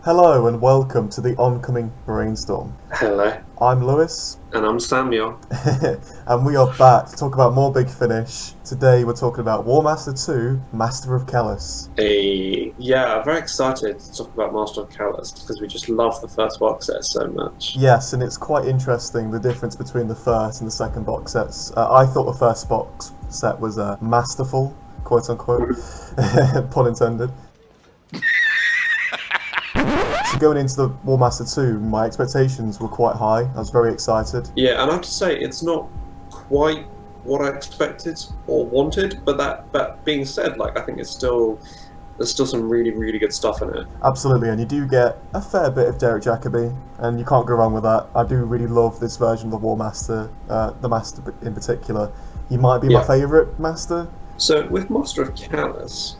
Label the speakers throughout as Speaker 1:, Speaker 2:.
Speaker 1: Hello and welcome to the oncoming brainstorm.
Speaker 2: Hello,
Speaker 1: I'm Lewis,
Speaker 2: and I'm Samuel.
Speaker 1: and we are back to talk about more Big Finish. Today we're talking about War Master 2, Master of Callous.
Speaker 2: I'm very excited to talk about Master of Callous because we just love the first box set so much.
Speaker 1: Yes, and it's quite interesting the difference between the first and the second box sets. I thought the first box set was masterful, quote unquote, pun intended. So going into the War Master 2, my expectations were quite high. I was very excited.
Speaker 2: Yeah, and I have to say it's not quite what I expected or wanted, but that being said, I think there's still some really, really good stuff in it.
Speaker 1: Absolutely, and you do get a fair bit of Derek Jacobi, and you can't go wrong with that. I do really love this version of the War Master, the Master in particular. He might be my favourite Master.
Speaker 2: So with Master of Callous,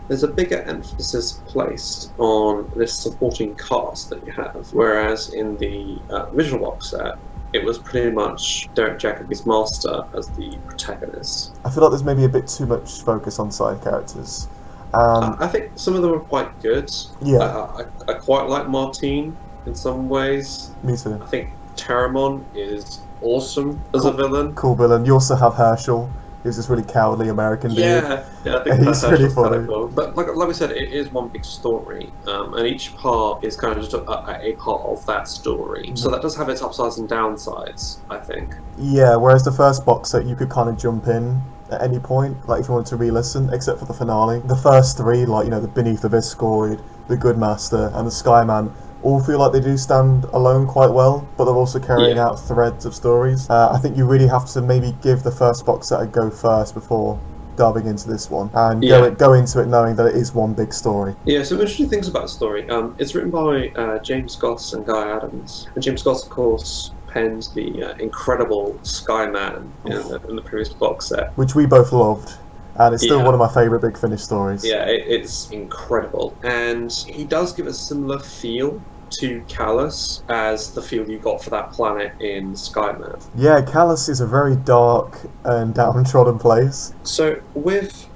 Speaker 2: there's a bigger emphasis placed on this supporting cast that you have, whereas in the original box set, it was pretty much Derek Jacobi's Master as the protagonist.
Speaker 1: I feel like there's maybe a bit too much focus on side characters.
Speaker 2: I think some of them are quite good.
Speaker 1: Yeah.
Speaker 2: I quite like Martine in some ways.
Speaker 1: Me too.
Speaker 2: I think Taramon is awesome as a villain.
Speaker 1: Cool villain. You also have Herschel, who's this really cowardly American dude.
Speaker 2: Yeah, I think
Speaker 1: he's really funny.
Speaker 2: Cool. But like we said, it is one big story, and each part is kind of just a part of that story. So that does have its upsides and downsides, I think.
Speaker 1: Yeah, whereas the first box set, you could kind of jump in at any point, like if you wanted to re-listen, except for the finale. The first three, the Beneath the Viscoid, the Good Master, and the Skyman, all feel like they do stand alone quite well, but they're also carrying out threads of stories. I think you really have to maybe give the first box set a go first before diving into this one, and go into it knowing that it is one big story.
Speaker 2: Yeah, some interesting things about the story. It's written by James Goss and Guy Adams, and James Goss, of course, penned the incredible Skyman in the previous box set,
Speaker 1: which we both loved. And it's still one of my favourite Big Finish stories.
Speaker 2: Yeah, it's incredible. And he does give a similar feel to Callous as the feel you got for that planet in Skyman.
Speaker 1: Yeah, Callous is a very dark and downtrodden place.
Speaker 2: So with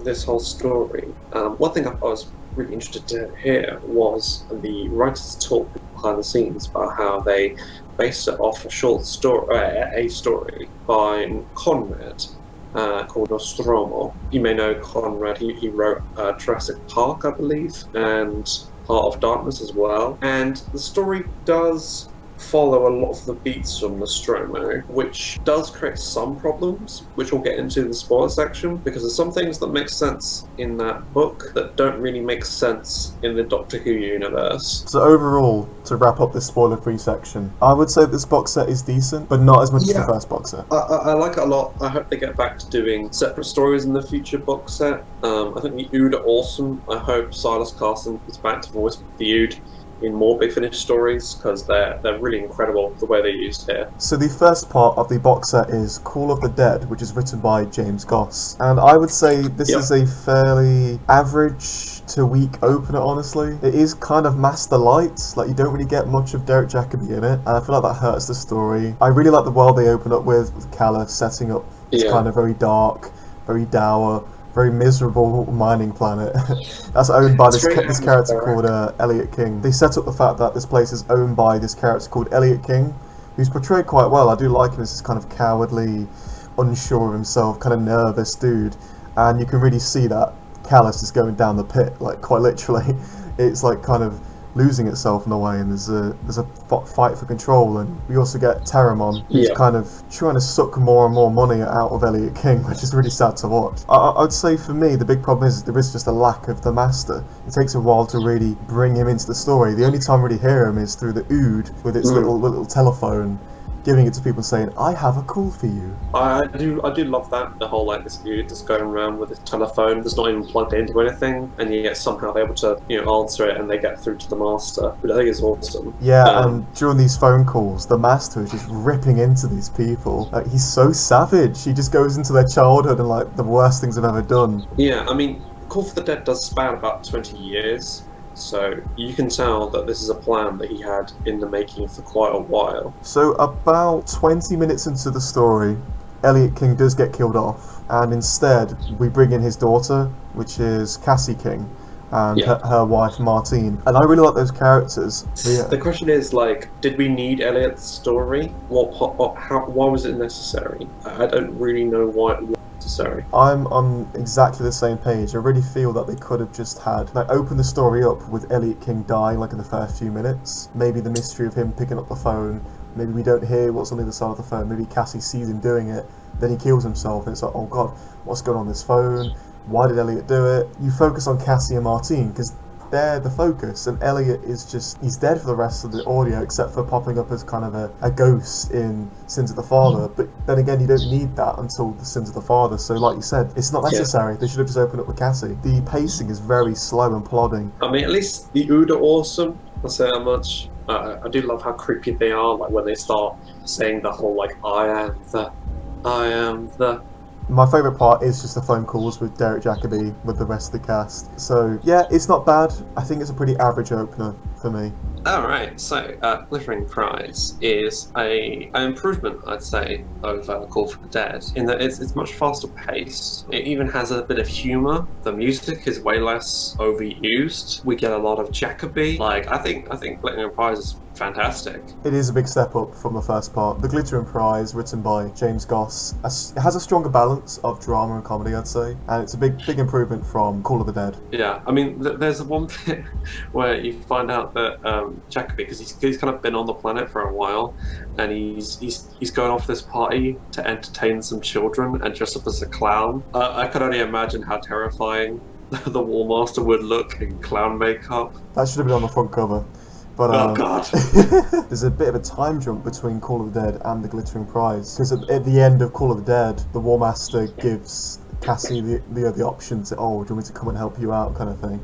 Speaker 2: this whole story, one thing I was really interested to hear was the writers talk behind the scenes about how they based it off a story by Conrad, called Nostromo. You may know Conrad. He wrote Jurassic Park, I believe, and Heart of Darkness as well. And the story does follow a lot of the beats from Nostromo, which does create some problems, which we'll get into in the spoiler section, because there's some things that make sense in that book that don't really make sense in the Doctor Who universe.
Speaker 1: So overall, to wrap up this spoiler-free section, I would say this box set is decent, but not as much as the first box set.
Speaker 2: I like it a lot. I hope they get back to doing separate stories in the future box set. I think the Ood are awesome. I hope Silas Carson is back to voice the Ood in more Big Finish stories, because they're really incredible the way they're used here.
Speaker 1: So the first part of the box set is Call of the Dead, which is written by James Goss, and I would say this is a fairly average to weak opener, honestly. It is kind of Master Light, you don't really get much of Derek Jacobi in it, and I feel like that hurts the story. I really like the world they open up with Callous, setting up this kind of very dark, very dour, very miserable mining planet that's owned by this character called Elliot King. They set up the fact that this place is owned by this character called Elliot King, who's portrayed quite well. I do like him as this kind of cowardly, unsure of himself, kind of nervous dude, and you can really see that Callous is going down the pit, quite literally. It's kind of losing itself in a way, and there's a fight for control, and we also get Taramon, who's kind of trying to suck more and more money out of Elliot King, which is really sad to watch. I would say for me the big problem is there is just a lack of the Master. It takes a while to really bring him into the story. The only time we really hear him is through the Ood with its little telephone, giving it to people saying, "I have a call for you."
Speaker 2: I do love that, the whole this dude just going around with his telephone that's not even plugged into anything, and yet somehow they're able to answer it and they get through to the Master, which I think is awesome.
Speaker 1: Yeah, and during these phone calls, the Master is just ripping into these people. He's so savage. He just goes into their childhood and the worst things they've ever done.
Speaker 2: Yeah, I mean, Call for the Dead does span about 20 years. So you can tell that this is a plan that he had in the making for quite a while.
Speaker 1: So about 20 minutes into the story, Elliot King does get killed off, and instead we bring in his daughter, which is Cassie King, and
Speaker 2: Yeah.
Speaker 1: her wife Martine, and I really like those characters.
Speaker 2: The question is, like, did we need Elliot's story? Why was it necessary? I don't really know why it was necessary.
Speaker 1: I'm on exactly the same page. I really feel that they could have just had, like, opened the story up with Elliot King dying, like, in the first few minutes. Maybe the mystery of him picking up the phone. Maybe we don't hear what's on the other side of the phone. Maybe Cassie sees him doing it, then he kills himself, and it's like, oh god, what's going on this phone? Why did Elliot do it? You focus on Cassie and Martine, because they're the focus, and Elliot is just, he's dead for the rest of the audio, except for popping up as kind of a ghost in Sins of the Father. But then again, you don't need that until the Sins of the Father, so like you said, it's not necessary. They should have just opened up with Cassie. The pacing is very slow and plodding.
Speaker 2: I mean, at least the Ood are awesome, I'll say that much. I do love how creepy they are, like when they start saying the whole, like, I am the...
Speaker 1: My favourite part is just the phone calls with Derek Jacobi with the rest of the cast. So yeah, it's not bad. I think it's a pretty average opener for me.
Speaker 2: Alright, so Glittering Prize is an improvement, I'd say, over Call for the Dead, in that it's much faster paced. It even has a bit of humour. The music is way less overused. We get a lot of Jacobi. Like, I think Glittering Prize is fantastic.
Speaker 1: It is a big step up from the first part. The Glittering Prize, written by James Goss, it has a stronger balance of drama and comedy, I'd say, and it's a big improvement from Call of the Dead.
Speaker 2: Yeah, I mean, there's one bit where you find out that Jacobi, because he's kind of been on the planet for a while, and he's going off this party to entertain some children and dress up as a clown. I could only imagine how terrifying the War Master would look in clown makeup.
Speaker 1: That should have been on the front cover. But,
Speaker 2: oh god!
Speaker 1: There's a bit of a time jump between Call of the Dead and the Glittering Prize, because at the end of Call of the Dead, the War Master gives Cassie the option to, oh, do you want me to come and help you out, kind of thing,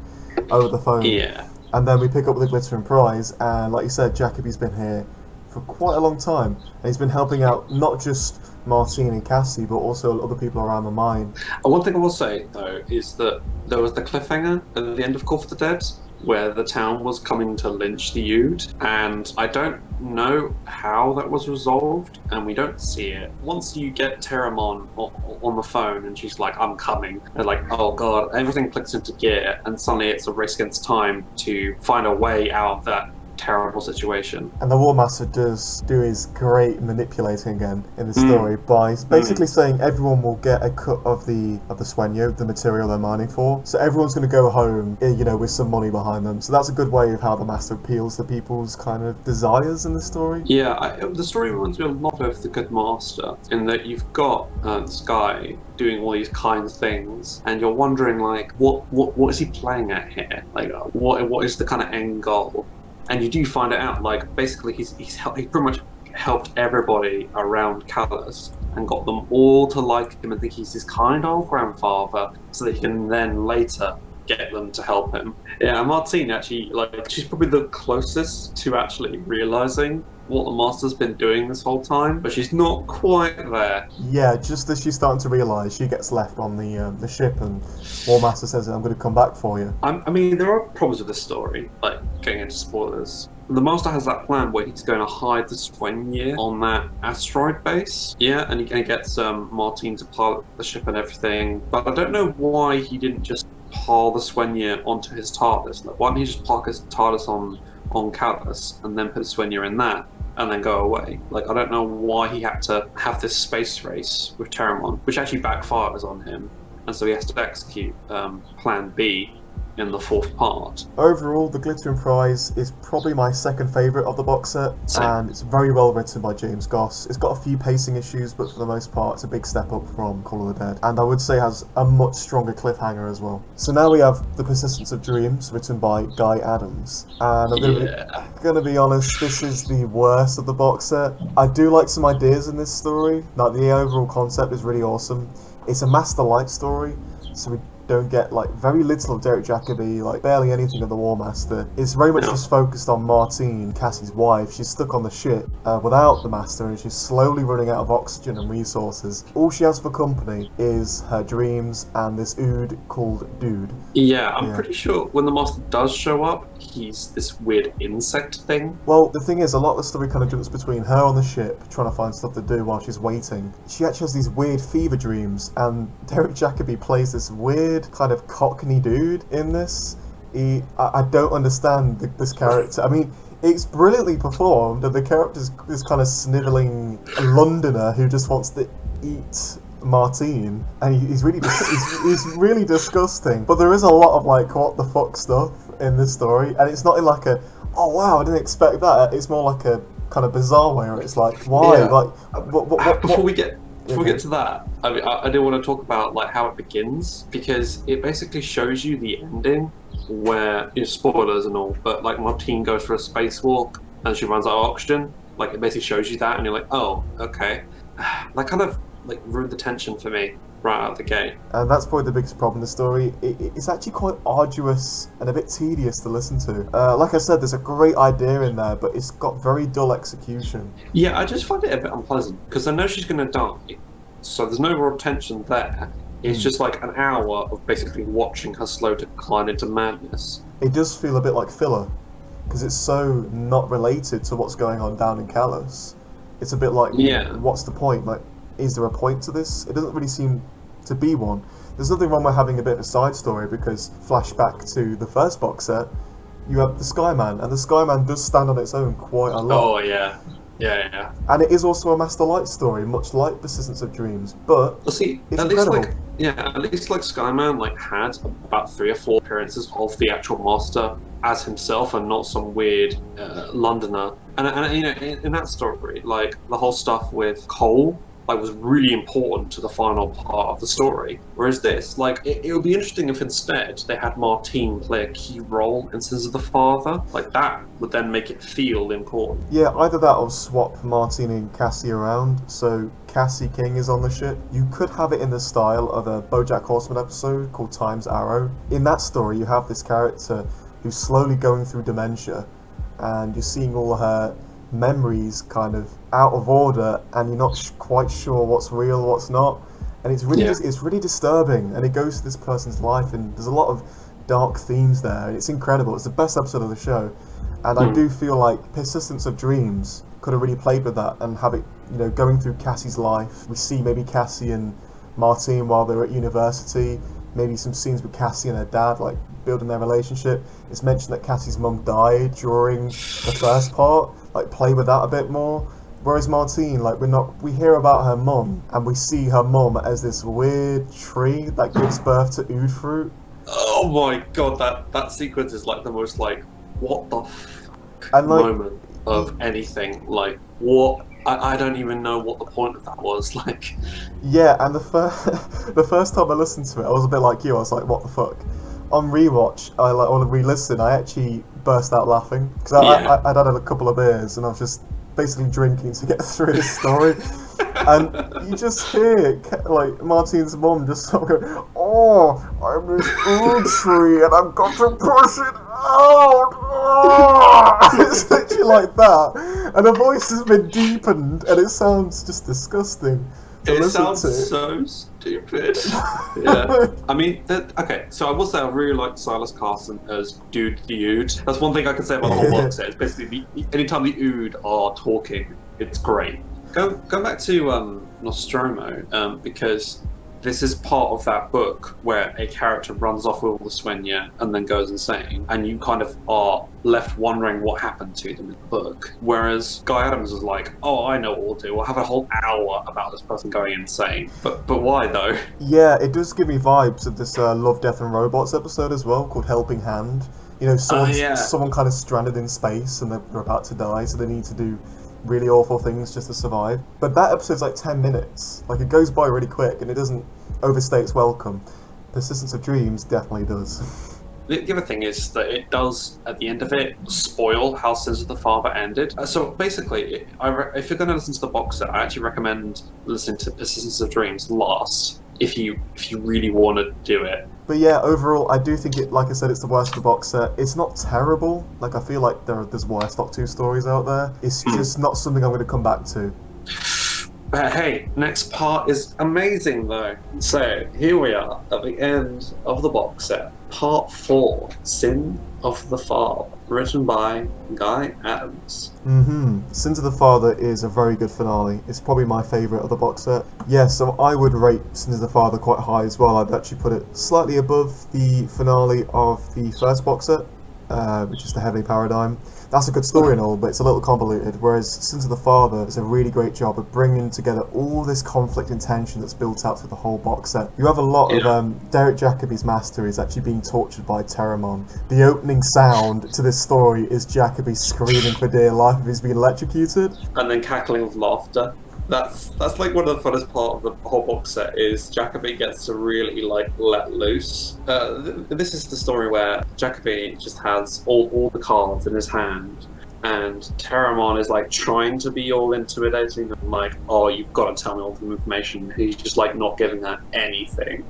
Speaker 1: over the phone.
Speaker 2: Yeah.
Speaker 1: And then we pick up the Glittering Prize, and like you said, Jacobi's been here for quite a long time, and he's been helping out not just Martine and Cassie, but also other people around the mine.
Speaker 2: One thing I will say, though, is that there was the cliffhanger at the end of Call for the Dead, where the town was coming to lynch the Ood, and I don't know how that was resolved, and we don't see it. Once you get Terramon on the phone, and she's like, I'm coming, and like, oh god, everything clicks into gear, and suddenly it's a race against time to find a way out of that terrible situation.
Speaker 1: And the War Master does do his great manipulating again in the story by basically saying everyone will get a cut of the sueño, the material they're mining for. So everyone's going to go home, you know, with some money behind them. So that's a good way of how the Master appeals to people's kind of desires in the story.
Speaker 2: Yeah, the story reminds me a lot of the Good Master, in that you've got this guy doing all these kind of things, and you're wondering, like, what is he playing at here? Like, what is the kind of end goal? And you do find it out, like, basically he pretty much helped everybody around Callous and got them all to like him and think he's his kind old grandfather, so that he can then later get them to help him. Yeah, and Martine actually, like, she's probably the closest to actually realising what the Master's been doing this whole time, but she's not quite there.
Speaker 1: Yeah, just as she's starting to realise, she gets left on the ship, and War Master says, I'm going to come back for you.
Speaker 2: I mean, there are problems with this story, like, getting into spoilers. The Master has that plan where he's going to hide the Swenye on that asteroid base. Yeah, and he gets Martine to pilot the ship and everything, but I don't know why he didn't just pile the Swenye onto his TARDIS. Like, why didn't he just park his TARDIS on Callous and then put Swenye in that and then go away? Like, I don't know why he had to have this space race with Terramon, which actually backfires on him, and so he has to execute Plan B in the fourth part.
Speaker 1: Overall, the Glittering Prize is probably my second favourite of the box set, and it's very well written by James Goss. It's got a few pacing issues, but for the most part, it's a big step up from Call of the Dead, and I would say has a much stronger cliffhanger as well. So now we have The Persistence of Dreams, written by Guy Adams, and I'm gonna be honest, this is the worst of the box set. I do like some ideas in this story, like the overall concept is really awesome. It's a Master Light story, so we don't get like very little of Derek Jacobi, like barely anything of the War Master. It's very much just focused on Martine, Cassie's wife. She's stuck on the ship without the Master, and she's slowly running out of oxygen and resources. All she has for company is her dreams and this Ood called Dude.
Speaker 2: Yeah, I'm pretty sure when the Master does show up, he's this weird insect thing.
Speaker 1: Well, the thing is, a lot of the story kind of jumps between her on the ship, trying to find stuff to do while she's waiting. She actually has these weird fever dreams, and Derek Jacobi plays this weird kind of cockney dude in this. I don't understand this character. I mean, it's brilliantly performed, and the character's this kind of snivelling Londoner who just wants to eat Martine, and he's really he's really disgusting. But there is a lot of like what the fuck stuff in this story, and it's not in like a oh wow I didn't expect that. It's more like a kind of bizarre way where it's like why like what
Speaker 2: before we get to that, I mean, I do want to talk about like how it begins, because it basically shows you the ending where, you know, spoilers and all, but like Martine goes for a spacewalk and she runs out of oxygen. Like it basically shows you that, and you're like, oh, okay. That kind of like ruined the tension for me right out of the gate.
Speaker 1: And that's probably the biggest problem in the story. It's actually quite arduous and a bit tedious to listen to. Like I said, there's a great idea in there, but it's got very dull execution.
Speaker 2: Yeah, I just find it a bit unpleasant, because I know she's going to die, so there's no real tension there. It's just like an hour of basically watching her slow decline into madness.
Speaker 1: It does feel a bit like filler, because it's so not related to what's going on down in Callous. It's a bit like, what's the point? Like, is there a point to this? It doesn't really seem to be one. There's nothing wrong with having a bit of a side story, because flashback to the first box set, you have the Skyman, and the Skyman does stand on its own quite a lot.
Speaker 2: Oh, yeah. Yeah.
Speaker 1: And it is also a Master Light story, much like Persistence of Dreams, but
Speaker 2: well, see,
Speaker 1: it's
Speaker 2: at
Speaker 1: incredible.
Speaker 2: least like Skyman like had about 3 or 4 appearances of the actual Master as himself, and not some weird Londoner. And you know, in that story, like the whole stuff with Cole, like was really important to the final part of the story. Whereas this, like, it would be interesting if instead they had Martine play a key role in Sins of the Father. Like that would then make it feel important.
Speaker 1: Yeah, either that or swap Martine and Cassie around. So Cassie King is on the ship. You could have it in the style of a BoJack Horseman episode called Time's Arrow. In that story, you have this character who's slowly going through dementia, and you're seeing all her memories kind of out of order, and you're not quite sure what's real, what's not, and it's really it's really disturbing, and it goes to this person's life, and there's a lot of dark themes there, and it's incredible. It's the best episode of the show, and I do feel like Persistence of Dreams could have really played with that and have it, you know, going through Cassie's life. We see maybe Cassie and Martine while they're at university, maybe some scenes with Cassie and her dad, like building their relationship. It's mentioned that Cassie's mum died during the first part, like play with that a bit more. Whereas Martine, like we hear about her mum, and we see her mum as this weird tree that gives birth to oud fruit.
Speaker 2: Oh my god, that sequence is like the most like what the fuck
Speaker 1: and, like,
Speaker 2: moment of anything. Like what? I don't even know what the point of that was. Like,
Speaker 1: yeah, and the first time I listened to it, I was a bit like you. I was like, what the fuck? On rewatch, or re-listen, I actually burst out laughing because I'd had a couple of beers and I was just basically drinking to get through this story. And you just hear like Martine's mum just sort of go, "Oh, I'm this oud tree and I've got to push it out." Oh! It's literally like that, and her voice has been deepened, and it sounds just disgusting.
Speaker 2: It sounds so stupid. Yeah, I mean, okay. So I will say I really like Silas Carson as Dude the Ood. That's one thing I can say about the whole box set. It's basically anytime the Ood are talking, it's great. Go back to Nostromo, because this is part of that book where a character runs off with all the Swenya and then goes insane, and you kind of are left wondering what happened to them in the book. Whereas Guy Adams was like, "Oh, I know what we'll do. We'll have a whole hour about this person going insane." But why though?
Speaker 1: Yeah, it does give me vibes of this Love, Death and Robots episode as well, called Helping Hand. You know, someone kind of stranded in space and they're about to die, so they need to do really awful things just to survive. But that episode's like 10 minutes. Like, it goes by really quick and it doesn't overstay its welcome. Persistence of Dreams definitely does.
Speaker 2: The other thing is that it does, at the end of it, spoil how Sins of the Father ended. So basically, if you're going to listen to the box set, I actually recommend listening to Persistence of Dreams last, if you really want to do it.
Speaker 1: But yeah, overall, I do think it, like I said, it's the worst of the box set. It's not terrible. Like, I feel like there's worse Doctor Who stories out there. It's just not something I'm going to come back to.
Speaker 2: But hey, next part is amazing though. So here we are at the end of the box set. Part 4, Sin of the Father, written by Guy Adams.
Speaker 1: Sins of the Father is a very good finale. It's probably my favourite of the box set. Yeah, so I would rate Sins of the Father quite high as well. I'd actually put it slightly above the finale of the first box set, which is the Heavenly Paradigm. That's a good story and all, but it's a little convoluted, whereas Sins of the Father does a really great job of bringing together all this conflict and tension that's built out through the whole box set. You have a lot of Derek Jacobi's master is actually being tortured by Terramon. The opening sound to this story is Jacobi screaming for dear life if he's being electrocuted.
Speaker 2: And then cackling with laughter. That's like one of the funnest part of the whole box set is Jacobi gets to really like let loose. This is the story where Jacobi just has all the cards in his hand, and Terramon is like trying to be all intimidating and like, oh, you've got to tell me all the information. He's just like not giving her anything,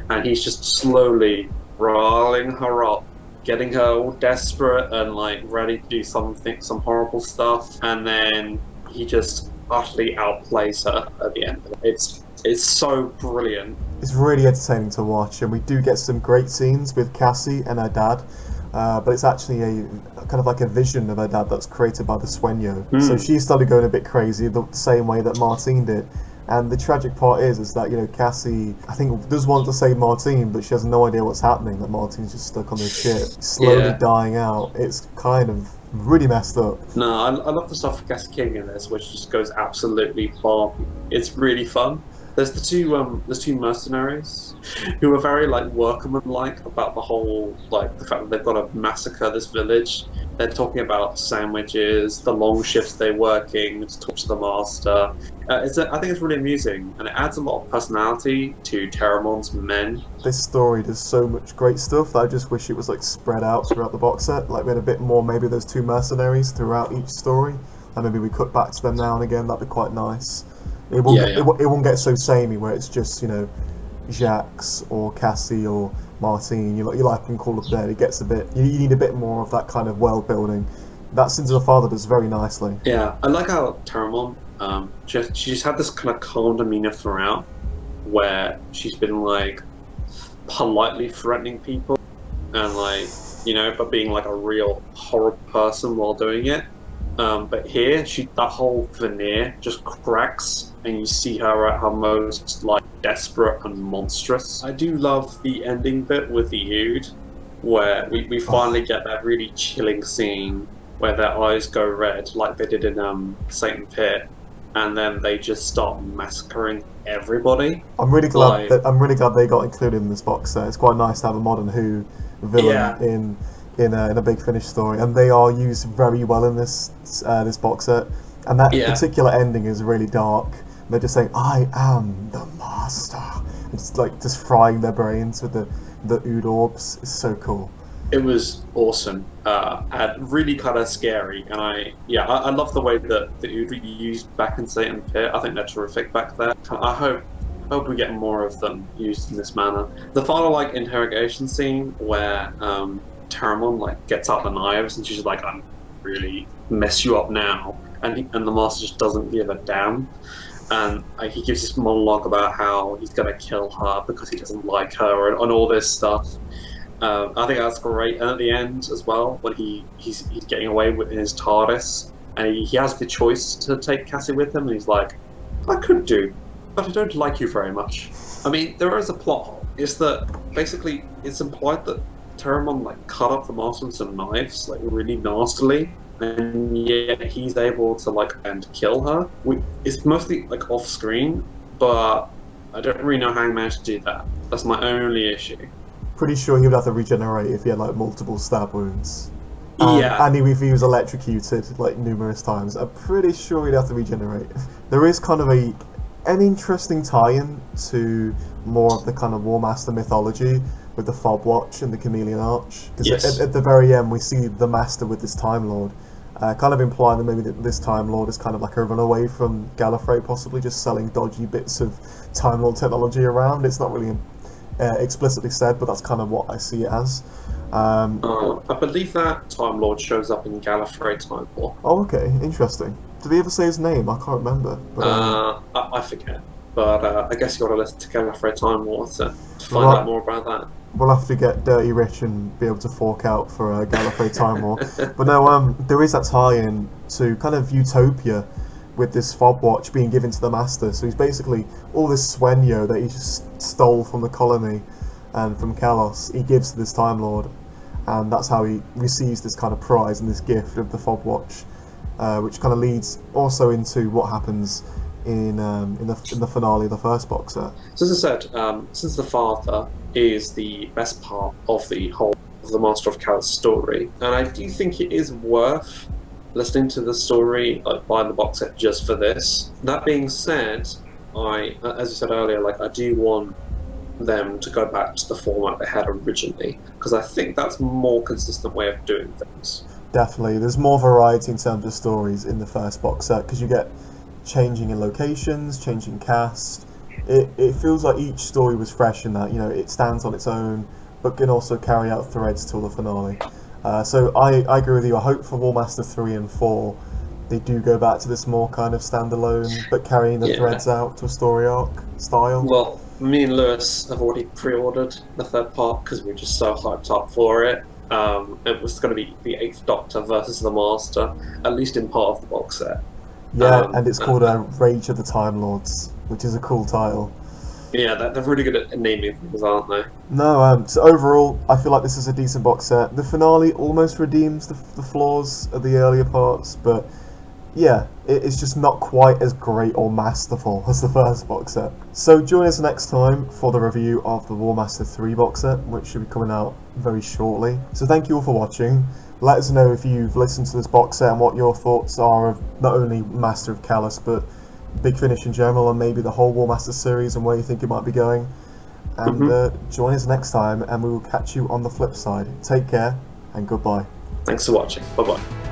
Speaker 2: and he's just slowly riling her up, getting her all desperate and like ready to do some horrible stuff, and then he just utterly outplays her at the end. It's so brilliant.
Speaker 1: It's really entertaining to watch, and we do get some great scenes with Cassie and her dad. But it's actually a kind of like a vision of her dad that's created by the Sueño. So she started going a bit crazy the same way that Martine did. And the tragic part is that, you know, Cassie, I think, does want to save Martine, but she has no idea what's happening, that Martine's just stuck on the ship, slowly dying out. It's kind of really messed up.
Speaker 2: No, I love the stuff with Cassie King in this, which just goes absolutely bomb. It's really fun. There's there's two mercenaries who are very like workmanlike about the whole like the fact that they've got to massacre this village. They're talking about sandwiches, the long shifts they're working to talk to the master. I think it's really amusing, and it adds a lot of personality to Terramon's men.
Speaker 1: This story does so much great stuff that I just wish it was like spread out throughout the box set. Like we had a bit more, maybe those two mercenaries throughout each story, and maybe we cut back to them now and again. That'd be quite nice. It won't get so samey where it's just, you know, Jacques or Cassie or Martine. You like in Call of the Dead. It gets a bit. You need a bit more of that kind of world building. That Sins of the Father does very nicely.
Speaker 2: Yeah, I like how Terramon, she just had this kind of calm demeanor throughout, where she's been like politely threatening people and like, you know, but being like a real horrible person while doing it. But here, that whole veneer just cracks, and you see her at her most like desperate and monstrous. I do love the ending bit with the Ood, where we finally get that really chilling scene where their eyes go red, like they did in Satan Pit, and then they just start massacring everybody.
Speaker 1: I'm really glad they got included in this box set. It's quite nice to have a modern Who villain in a Big Finish story, and they are used very well in this box set. And that particular ending is really dark. They're just saying, "I am the master." It's like just frying their brains with the Ood orbs. It's so cool.
Speaker 2: It was awesome and really kind of scary. And I love the way that the Ood were used back in Satan Pit. I think they're terrific back there. I hope we get more of them used in this manner. The final like interrogation scene where Terramon like gets out the knives and she's like, "I'm really mess you up now," and the master just doesn't give a damn, and he gives this monologue about how he's gonna kill her because he doesn't like her and all this stuff. I think that's great. And at the end as well, when he's getting away with his TARDIS, and he has the choice to take Cassie with him, and he's like, "I could do, but I don't like you very much." I mean, there is a plot hole. It's that basically it's implied that Terramon like cut up the master with some knives, like really nastily, and yet he's able to like and kill her. It's mostly like off screen, but I don't really know how he managed to do that. That's my only issue.
Speaker 1: Pretty sure he would have to regenerate if he had like multiple stab wounds.
Speaker 2: And
Speaker 1: if he was electrocuted like numerous times, I'm pretty sure he'd have to regenerate. There is kind of an interesting tie-in to more of the kind of War Master mythology with the Fob Watch and the Chameleon Arch. Because at the very end, we see the Master with this Time Lord, kind of implying that maybe this Time Lord is kind of like a runaway from Gallifrey, possibly just selling dodgy bits of Time Lord technology around. It's not really explicitly said, but that's kind of what I see it as.
Speaker 2: I believe that Time Lord shows up in Gallifrey Time War.
Speaker 1: Oh, okay, interesting. Did he ever say his name? I can't remember. But,
Speaker 2: I forget. But I guess you got to listen to Gallifrey Time War to find
Speaker 1: Right.
Speaker 2: out more about that.
Speaker 1: We'll have to get dirty rich and be able to fork out for Gallifrey Time War. But no, there is that tie-in to kind of Utopia with this fob watch being given to the Master. So he's basically all this Swenyo that he just stole from the colony and from Callous, he gives to this Time Lord, and that's how he receives this kind of prize and this gift of the fob watch, which kind of leads also into what happens in the finale of the first box set.
Speaker 2: So as I said, since the father is the best part of the whole of the Master of Callous story, and I do think it is worth listening to the story, like buying the box set just for this. That being said, as you said earlier, like I do want them to go back to the format they had originally, because I think that's a more consistent way of doing things.
Speaker 1: Definitely, there's more variety in terms of stories in the first box set, because you get changing in locations, changing cast. It feels like each story was fresh in that, you know, it stands on its own, but can also carry out threads till the finale. So I agree with you. I hope for Warmaster 3 and 4 they do go back to this more kind of standalone, but carrying the threads out to a story arc style.
Speaker 2: Well, me and Lewis have already pre-ordered the third part because we're just so hyped up for it. It was going to be the 8th Doctor versus the Master, at least in part of the box set.
Speaker 1: Yeah, and it's called Rage of the Time Lords, which is a cool title.
Speaker 2: Yeah, they're really good at naming things, aren't they?
Speaker 1: No, so overall, I feel like this is a decent box set. The finale almost redeems the flaws of the earlier parts, but yeah, it's just not quite as great or masterful as the first box set. So join us next time for the review of the Warmaster 3 box set, which should be coming out very shortly. So thank you all for watching. Let us know if you've listened to this box set and what your thoughts are of not only Master of Callous, but Big Finish in general, and maybe the whole Warmaster series and where you think it might be going. And join us next time, and we will catch you on the flip side. Take care, and goodbye.
Speaker 2: Thanks for watching. Bye-bye.